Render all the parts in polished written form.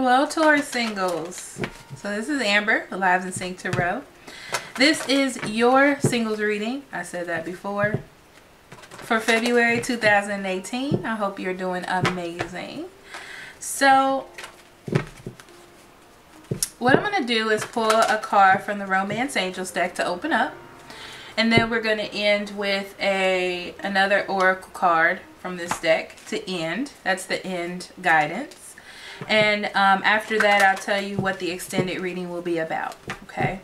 Hello, Taurus singles. So this is Amber, the Lives in Sync Tarot. This is your singles reading. I said that before. For February 2018. I hope you're doing amazing. So what I'm going to do is pull a card from the Romance Angels deck to open up. And then we're going to end with another oracle card from this deck to end. That's the end guidance. And after that, I'll tell you what the extended reading will be about. Okay.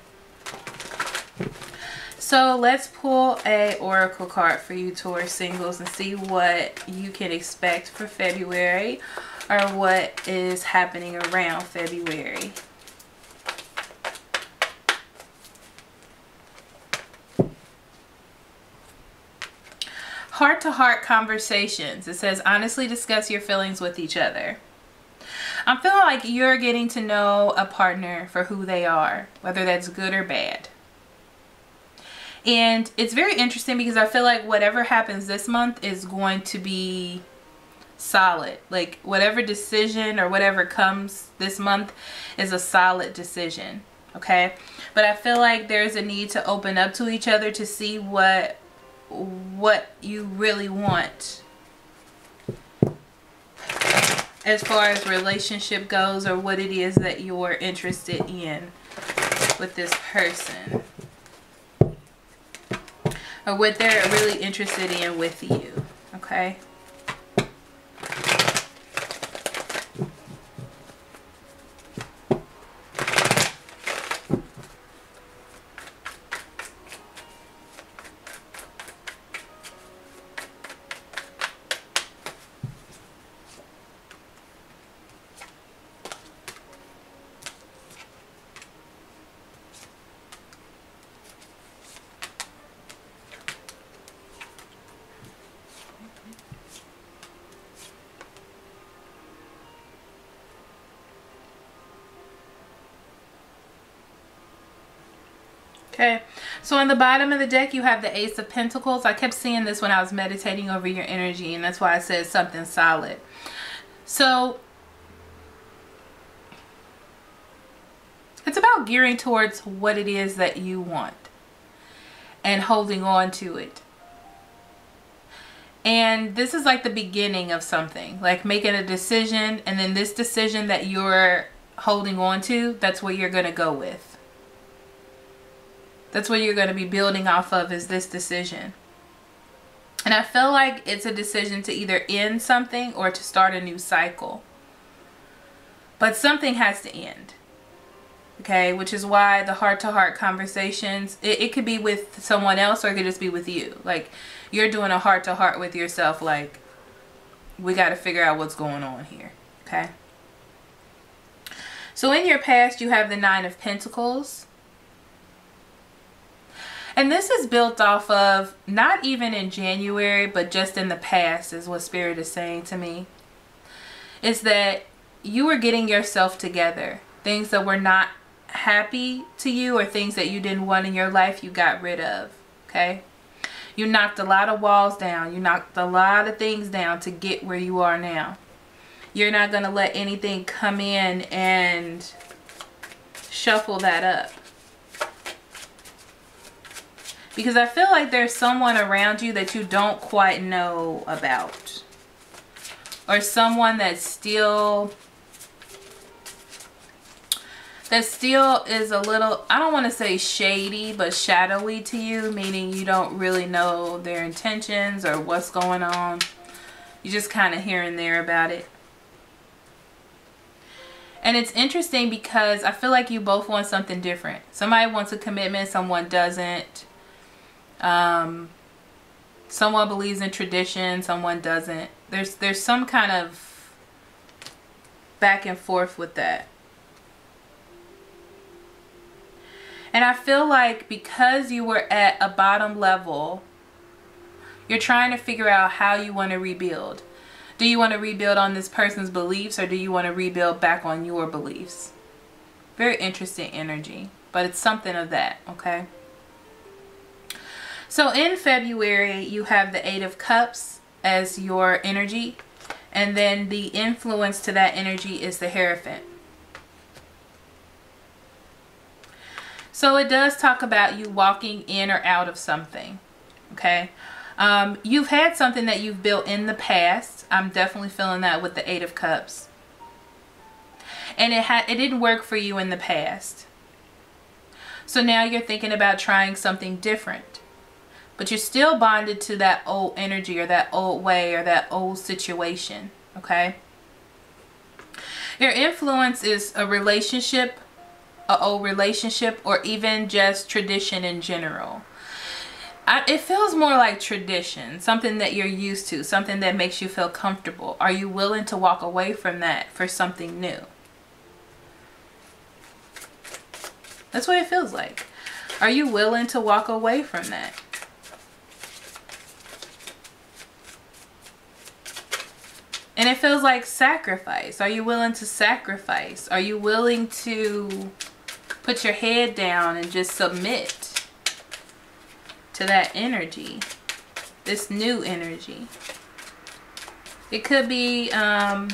So let's pull a oracle card for you, Taurus singles, and see what you can expect for February or what is happening around February. Heart-to-heart conversations. It says, honestly discuss your feelings with each other. I'm feeling like you're getting to know a partner for who they are, whether that's good or bad. And it's very interesting because I feel like whatever happens this month is going to be solid. Like whatever decision or whatever comes this month is a solid decision. Okay. But I feel like there's a need to open up to each other to see what you really want as far as relationship goes, or what it is that you're interested in with this person, or what they're really interested in with you. Okay. Okay, so on the bottom of the deck you have the Ace of Pentacles. I kept seeing this when I was meditating over your energy, and that's why I said something solid. So it's about gearing towards what it is that you want and holding on to it. And this is like the beginning of something, like making a decision, and then this decision that you're holding on to, that's what you're going to go with. That's what you're going to be building off of, is this decision. And I feel like it's a decision to either end something or to start a new cycle. But something has to end. Okay, which is why the heart-to-heart conversations, it could be with someone else or it could just be with you. Like you're doing a heart-to-heart with yourself, like we got to figure out what's going on here. Okay. So in your past you have the Nine of Pentacles. And this is built off of, not even in January, but just in the past is what Spirit is saying to me. Is that you were getting yourself together. Things that were not happy to you or things that you didn't want in your life, you got rid of. Okay? You knocked a lot of walls down. You knocked a lot of things down to get where you are now. You're not going to let anything come in and shuffle that up. Because I feel like there's someone around you that you don't quite know about. Or someone that still is a little, I don't want to say shady, but shadowy to you. Meaning you don't really know their intentions or what's going on. You just kind of here and there about it. And it's interesting because I feel like you both want something different. Somebody wants a commitment, someone doesn't. Someone believes in tradition, someone doesn't. There's some kind of back and forth with that. And I feel like because you were at a bottom level, you're trying to figure out how you want to rebuild. Do you want to rebuild on this person's beliefs, or do you want to rebuild back on your beliefs? Very interesting energy, but it's something of that, okay? So in February, you have the Eight of Cups as your energy. And then the influence to that energy is the Hierophant. So it does talk about you walking in or out of something. Okay. You've had something that you've built in the past. I'm definitely feeling that with the 8 of Cups. And it didn't work for you in the past. So now you're thinking about trying something different. But you're still bonded to that old energy or that old way or that old situation. Okay? Your influence is a relationship, an old relationship, or even just tradition in general. It feels more like tradition, something that you're used to, something that makes you feel comfortable. Are you willing to walk away from that for something new? That's what it feels like. Are you willing to walk away from that? And it feels like sacrifice. Are you willing to sacrifice? Are you willing to put your head down and just submit to that energy, this new energy? It could be, no,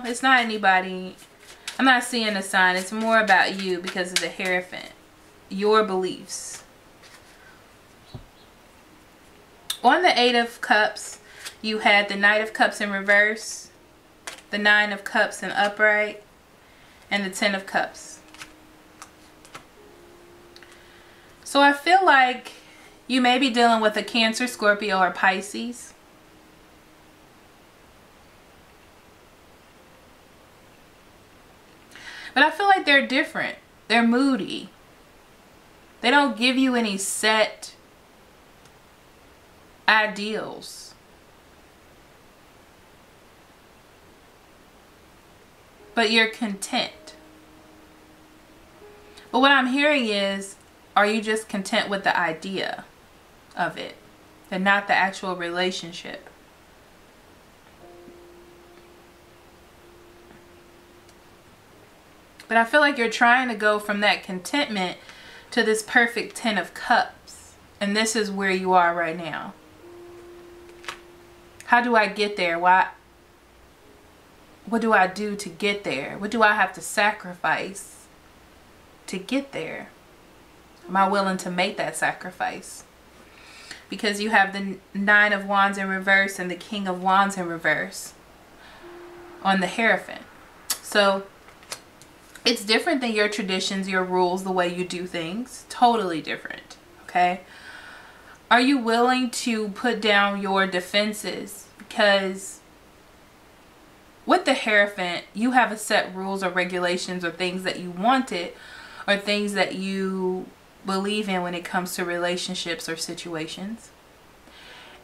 it's not anybody. I'm not seeing a sign. It's more about you because of the Hierophant, your beliefs. On the 8 of Cups, you had the Knight of Cups in reverse, the 9 of Cups in upright, and the 10 of Cups. So I feel like you may be dealing with a Cancer, Scorpio, or Pisces. But I feel like they're different. They're moody. They don't give you any set ideals. But you're content. But what I'm hearing is, are you just content with the idea of it and not the actual relationship? But I feel like you're trying to go from that contentment to this perfect 10 of Cups. And this is where you are right now. How do I get there? What do I do to get there? What do I have to sacrifice to get there? Am I willing to make that sacrifice? Because you have the 9 of Wands in reverse and the King of Wands in reverse on the Hierophant. So it's different than your traditions, your rules, the way you do things. Totally different. Okay? Are you willing to put down your defenses? Because with the Hierophant, you have a set rules or regulations or things that you wanted or things that you believe in when it comes to relationships or situations.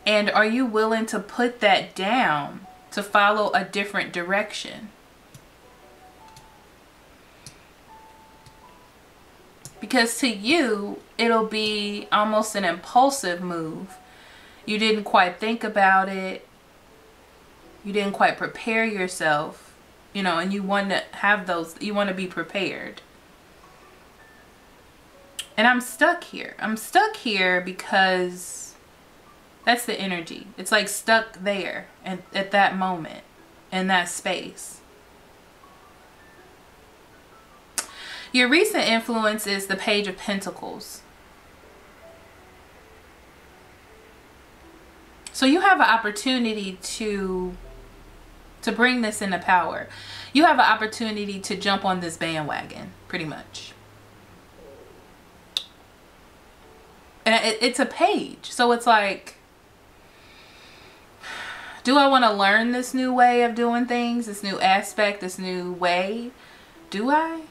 And are you willing to put that down to follow a different direction? Because to you, it'll be almost an impulsive move. You didn't quite think about it. You didn't quite prepare yourself, you know, and you want to have those, you want to be prepared. And I'm stuck here. I'm stuck here because that's the energy. It's like stuck there and at that moment, in that space. Your recent influence is the Page of Pentacles. So you have an opportunity to bring this into power. You have an opportunity to jump on this bandwagon, pretty much. And it's a page. So it's like, do I want to learn this new way of doing things, this new aspect, this new way? Do I?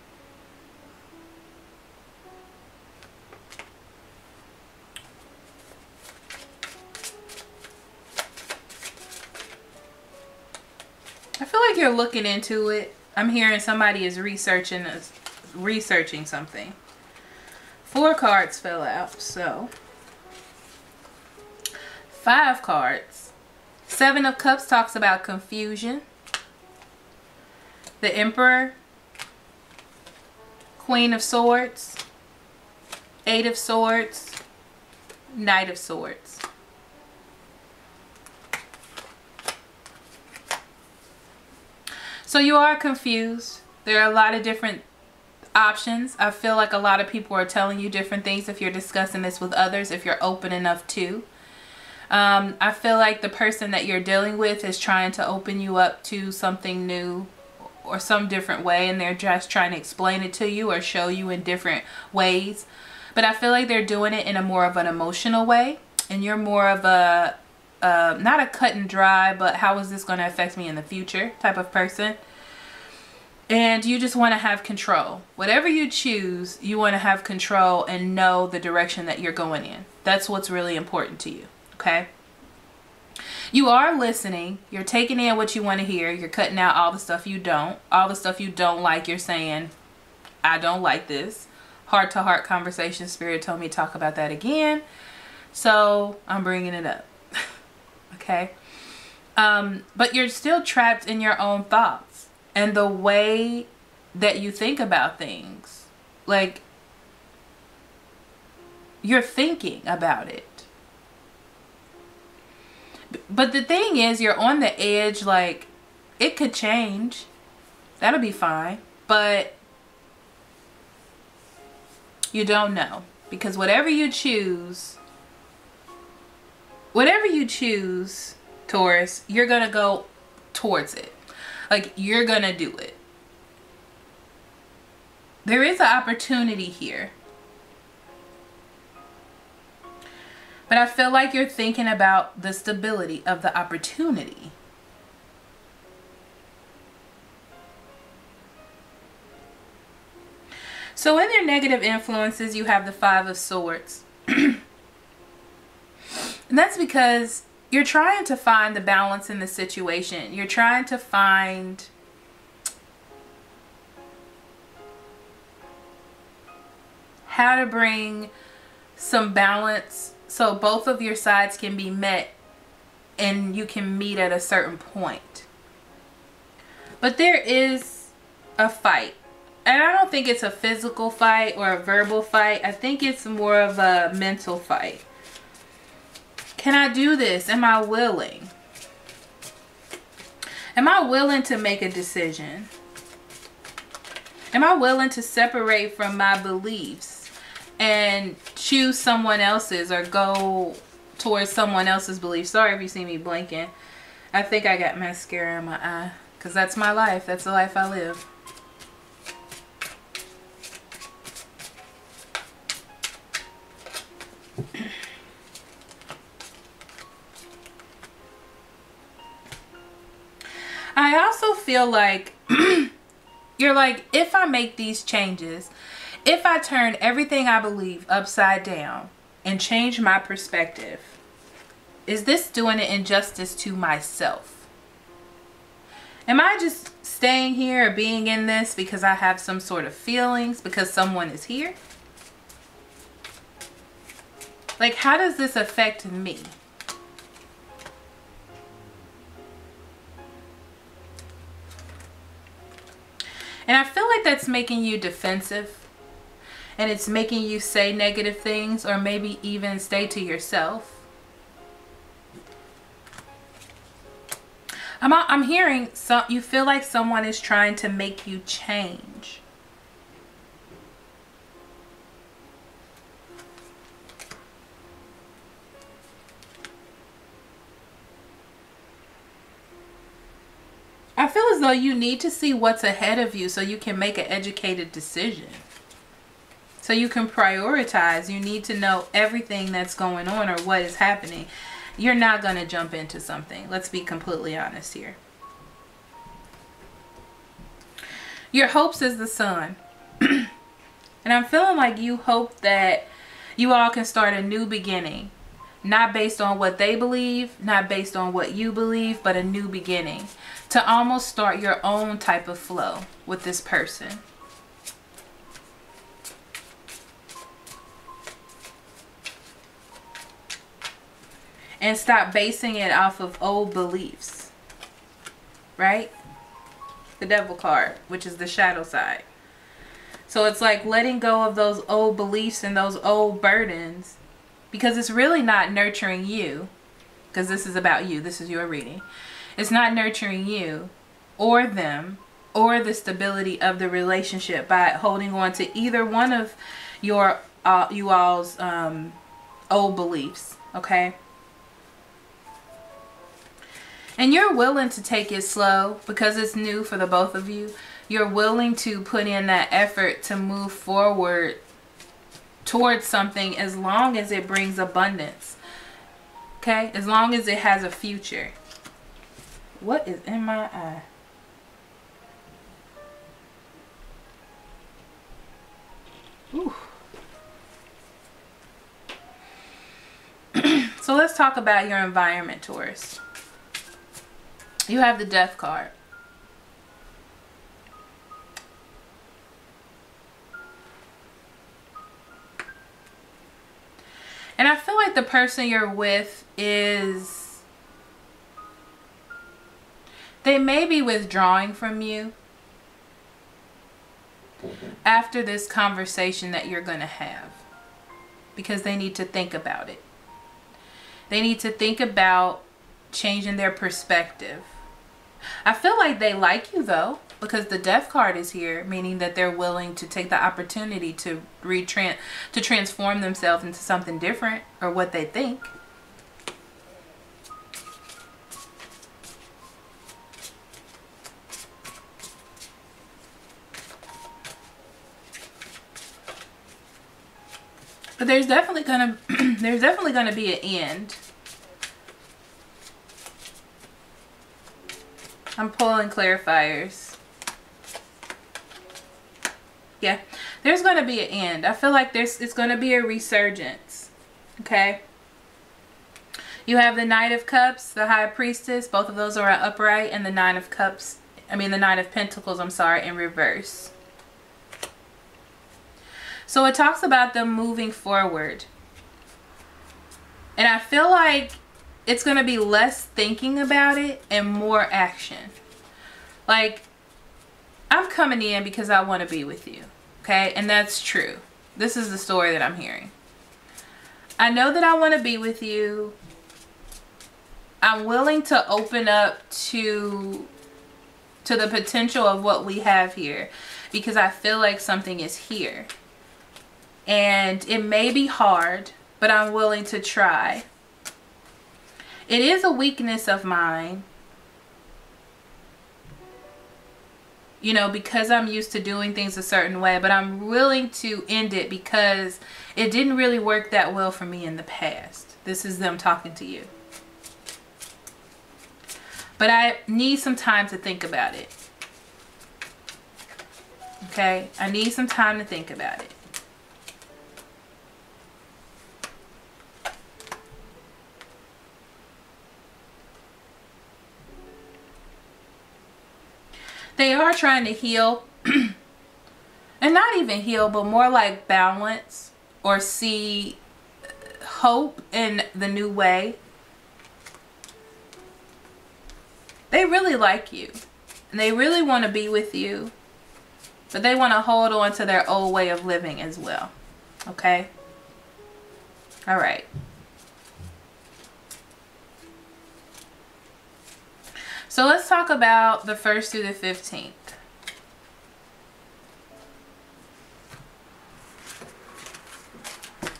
I feel like you're looking into it. I'm hearing somebody is researching something. 4 cards fell out, so 5 cards. 7 of Cups talks about confusion. The Emperor. Queen of Swords. 8 of Swords. Knight of Swords. So you are confused. There are a lot of different options. I feel like a lot of people are telling you different things if you're discussing this with others, if you're open enough to. I feel like the person that you're dealing with is trying to open you up to something new or some different way, and they're just trying to explain it to you or show you in different ways. But I feel like they're doing it in a more of an emotional way, and you're more of a not a cut and dry, but how is this going to affect me in the future type of person. And you just want to have control. Whatever you choose, you want to have control and know the direction that you're going in. That's what's really important to you. Okay? You are listening. You're taking in what you want to hear. You're cutting out all the stuff you don't. All the stuff you don't like, you're saying, I don't like this. Heart-to-heart conversation. Spirit told me to talk about that again. So I'm bringing it up. Okay? But you're still trapped in your own thoughts. And the way that you think about things, like you're thinking about it. But the thing is, you're on the edge, like it could change. That'll be fine. But you don't know, because whatever you choose, Taurus, you're going to go towards it. Like, you're going to do it. There is an opportunity here. But I feel like you're thinking about the stability of the opportunity. So in your negative influences, you have the 5 of Swords. And that's because you're trying to find the balance in the situation. You're trying to find how to bring some balance so both of your sides can be met and you can meet at a certain point. But there is a fight. And I don't think it's a physical fight or a verbal fight. I think it's more of a mental fight. Can I do this? Am I willing? Am I willing to make a decision? Am I willing to separate from my beliefs and choose someone else's or go towards someone else's beliefs? Sorry if you see me blinking. I think I got mascara in my eye because that's my life. That's the life I live. I also feel like you're like, if I make these changes, if I turn everything I believe upside down and change my perspective, is this doing an injustice to myself? Am I just staying here or being in this because I have some sort of feelings because someone is here? Like, how does this affect me? And I feel like that's making you defensive. And it's making you say negative things or maybe even stay to yourself. I'm hearing you feel like someone is trying to make you change. I feel as though you need to see what's ahead of you so you can make an educated decision. So you can prioritize. You need to know everything that's going on or what is happening. You're not going to jump into something. Let's be completely honest here. Your hopes is the Sun. And I'm feeling like you hope that you all can start a new beginning. Not based on what they believe, not based on what you believe, but a new beginning. To almost start your own type of flow with this person. And stop basing it off of old beliefs. Right? The Devil card, which is the shadow side. So it's like letting go of those old beliefs and those old burdens. Because it's really not nurturing you. Because this is about you. This is your reading. It's not nurturing you or them. or the stability of the relationship by holding on to either one of your you all's old beliefs, okay? And you're willing to take it slow because it's new for the both of you. You're willing to put in that effort to move forward towards something as long as it brings abundance, okay? As long as it has a future. What is in my eye? Ooh. So let's talk about your environment, Taurus. You have the Death card. And I feel like the person you're with is, they may be withdrawing from you after this conversation that you're going to have, because they need to think about it. They need to think about changing their perspective. I feel like they like you though, because the Death card is here, meaning that they're willing to take the opportunity to transform themselves into something different, or what they think. But there's definitely gonna be an end. I'm pulling clarifiers. Yeah, there's gonna be an end. I feel like it's gonna be a resurgence. Okay. You have the Knight of Cups, the High Priestess. Both of those are upright, and the Nine of Cups. I mean the Nine of Pentacles. I'm sorry, in reverse. So it talks about them moving forward. And I feel like it's going to be less thinking about it and more action. Like, I'm coming in because I want to be with you. Okay? And that's true. This is the story that I'm hearing. I know that I want to be with you. I'm willing to open up to the potential of what we have here, because I feel like something is here. And it may be hard, but I'm willing to try. It is a weakness of mine, you know, because I'm used to doing things a certain way, but I'm willing to end it because it didn't really work that well for me in the past. This is them talking to you. But I need some time to think about it. Okay? I need some time to think about it. They are trying to heal, and not even heal, but more like balance or see hope in the new way. They really like you, and they really want to be with you, but they want to hold on to their old way of living as well. Okay? All right. So let's talk about the 1st through the 15th.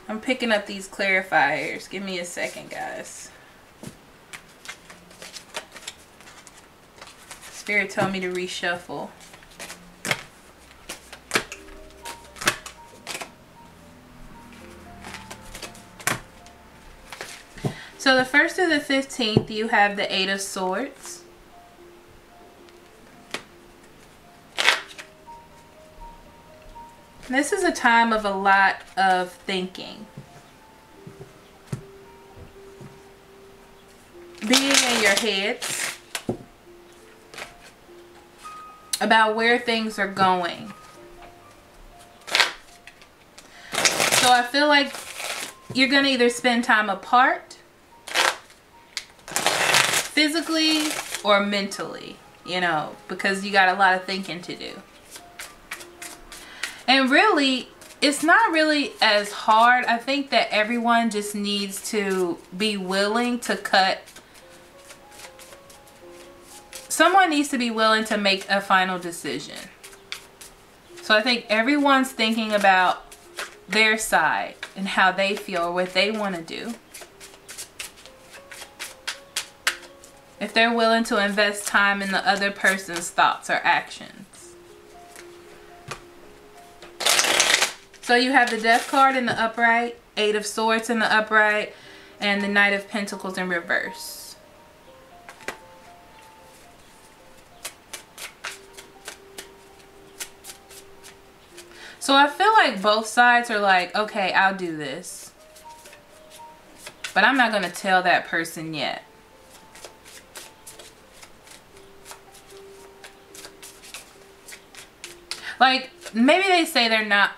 I'm picking up these clarifiers. Give me a second, guys. Spirit told me to reshuffle. So the 1st through the 15th, you have the 8 of Swords. This is a time of a lot of thinking. Being in your heads about where things are going. So I feel like you're going to either spend time apart, physically or mentally, you know, because you got a lot of thinking to do. And really, it's not really as hard. I think that everyone just needs to be willing to cut someone needs to be willing to make a final decision. So I think everyone's thinking about their side and how they feel or what they want to do. If they're willing to invest time in the other person's thoughts or actions. So you have the Death card in the upright, Eight of Swords in the upright, and the Knight of Pentacles in reverse. So I feel like both sides are like, okay, I'll do this. But I'm not going to tell that person yet. Like, maybe they say they're not,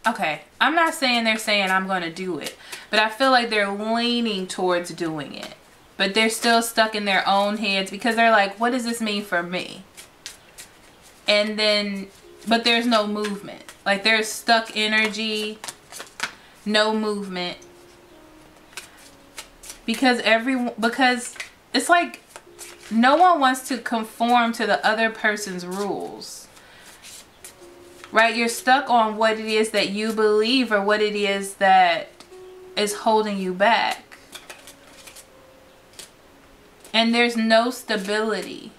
okay, I'm not saying they're saying I'm going to do it. But I feel like they're leaning towards doing it. But they're still stuck in their own heads because they're like, what does this mean for me? And then, but there's no movement. Like, there's stuck energy, no movement. Because it's like no one wants to conform to the other person's rules. Right? You're stuck on what it is that you believe or what it is that is holding you back. And there's no stability,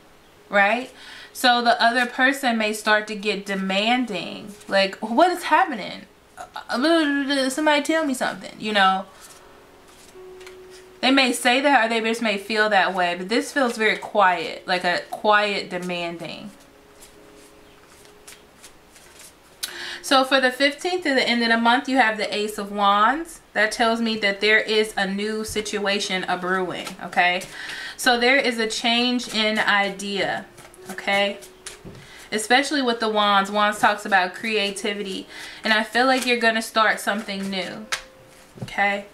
right? So the other person may start to get demanding. Like, what is happening? Somebody tell me something, you know. They may say that or they just may feel that way. But this feels very quiet, like a quiet demanding. So for the 15th to the end of the month, you have the Ace of Wands. That tells me that there is a new situation brewing, okay? So there is a change in idea, okay? Especially with the Wands. Wands talks about creativity. And I feel like you're going to start something new, okay?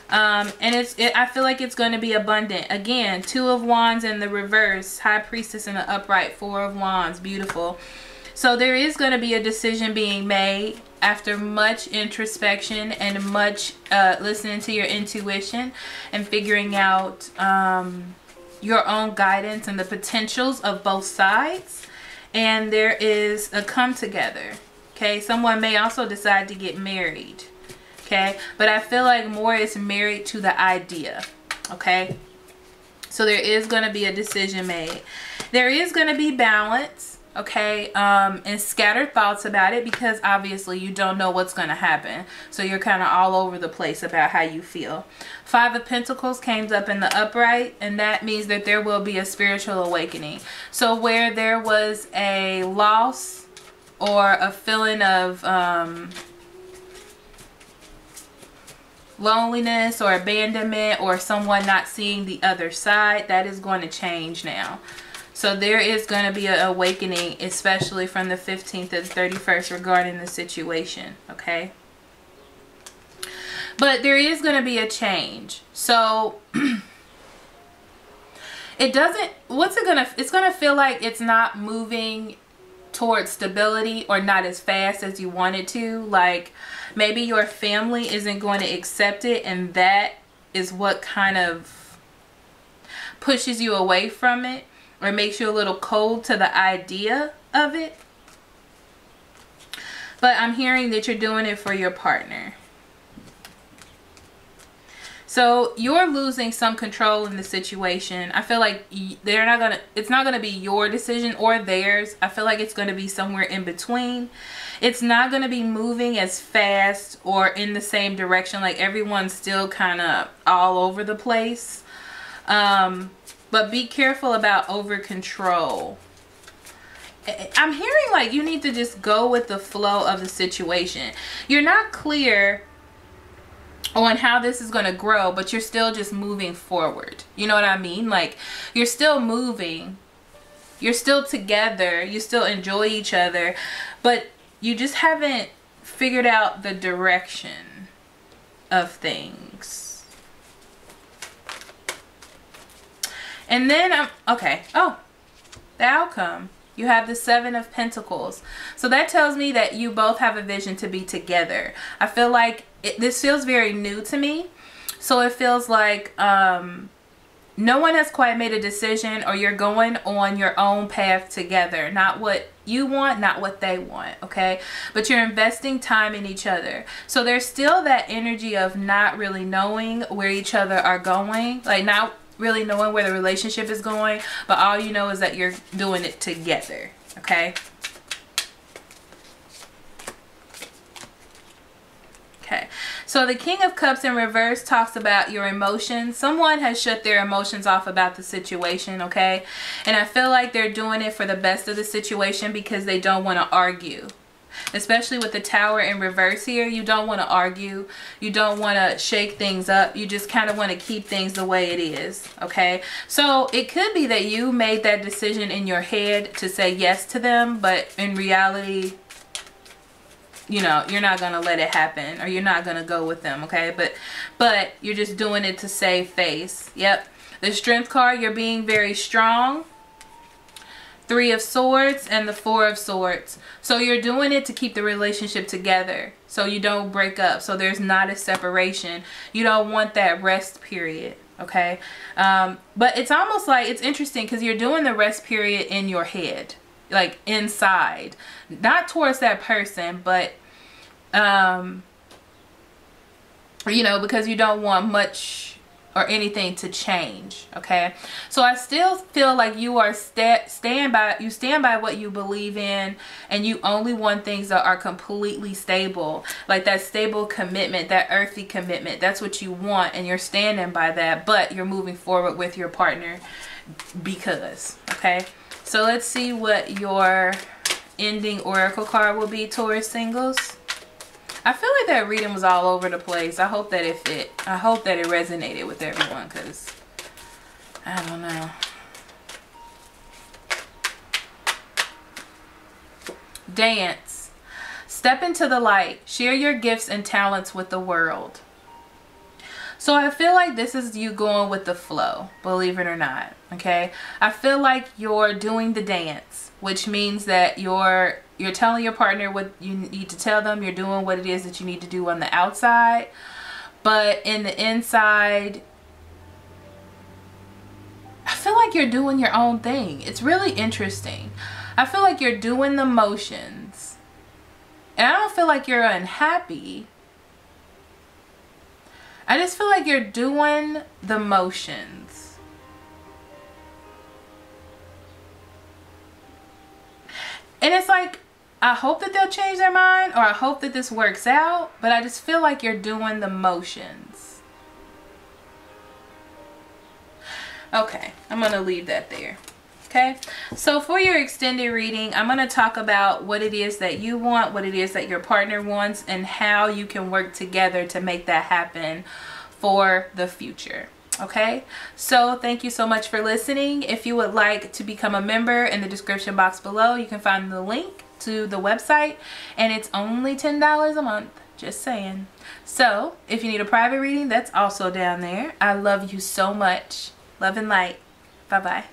And I feel like it's going to be abundant. Again, Two of Wands in the reverse. High Priestess in the upright. Four of Wands. Beautiful. So there is going to be a decision being made after much introspection and much listening to your intuition and figuring out your own guidance and the potentials of both sides. And there is a come together. Okay, someone may also decide to get married. Okay, but I feel like more is married to the idea. Okay, so there is going to be a decision made. There is going to be balance. Okay, and scattered thoughts about it because obviously you don't know what's going to happen. So you're kind of all over the place about how you feel. Five of Pentacles came up in the upright, and that means that there will be a spiritual awakening. So where there was a loss or a feeling of loneliness or abandonment or someone not seeing the other side, that is going to change now. So there is going to be an awakening, especially from the 15th to the 31st regarding the situation, okay? But there is going to be a change. So it doesn't, it's going to feel like it's not moving towards stability or not as fast as you want it to. Like maybe your family isn't going to accept it, and that is what kind of pushes you away from it. Or makes you a little cold to the idea of it. But I'm hearing that you're doing it for your partner. So you're losing some control in the situation. I feel like it's not gonna be your decision or theirs. I feel like it's gonna be somewhere in between. It's not gonna be moving as fast or in the same direction. Like everyone's still kind of all over the place. But be careful about over control. I'm hearing like you need to just go with the flow of the situation. You're not clear on how this is going to grow, but you're still just moving forward. You know what I mean? Like you're still moving. You're still together. You still enjoy each other. But you just haven't figured out the direction of things. And then, okay, oh, the outcome. You have the Seven of Pentacles. So that tells me that you both have a vision to be together. I feel like this feels very new to me. So it feels like no one has quite made a decision, or you're going on your own path together. Not what you want, not what they want, okay? But you're investing time in each other. So there's still that energy of not really knowing where each other are going, like not really knowing where the relationship is going, but all you know is that you're doing it together, okay? Okay, so the King of Cups in reverse talks about your emotions. Someone has shut their emotions off about the situation, okay? And I feel like they're doing it for the best of the situation because they don't want to argue. Especially with the Tower in reverse here, you don't want to argue. You don't want to shake things up. You just kind of want to keep things the way it is, okay? So it could be that you made that decision in your head to say yes to them, but in reality, you know, you're not going to let it happen, or you're not going to go with them, okay? But you're just doing it to save face. Yep. The Strength card, you're being very strong. 3 of Swords and the 4 of Swords. So you're doing it to keep the relationship together, so you don't break up, so there's not a separation. You don't want that rest period, okay? But it's almost like, it's interesting because you're doing the rest period in your head, like inside, not towards that person, but you know, because you don't want much or anything to change, okay? So I still feel like you are stand by what you believe in, and you only want things that are completely stable, like that stable commitment, that earthy commitment. That's what you want, and you're standing by that, but you're moving forward with your partner because, okay? So let's see what your ending oracle card will be, Taurus singles. I feel like that reading was all over the place. I hope that it fit. I hope that it resonated with everyone, because I don't know. Dance. Step into the light. Share your gifts and talents with the world. So I feel like this is you going with the flow, believe it or not, okay? I feel like you're doing the dance, which means that you're telling your partner what you need to tell them. You're doing what it is that you need to do on the outside. But in the inside, I feel like you're doing your own thing. It's really interesting. I feel like you're doing the motions. And I don't feel like you're unhappy. I just feel like you're doing the motions. And it's like, I hope that they'll change their mind, or I hope that this works out, but I just feel like you're doing the motions. Okay, I'm going to leave that there. Okay, so for your extended reading, I'm going to talk about what it is that you want, what it is that your partner wants, and how you can work together to make that happen for the future. Okay, so thank you so much for listening. If you would like to become a member, in the description box below, you can find the link to the website, and it's only $10 a month, just saying. So if you need a private reading, that's also down there. I love you so much. Love and light. Bye bye.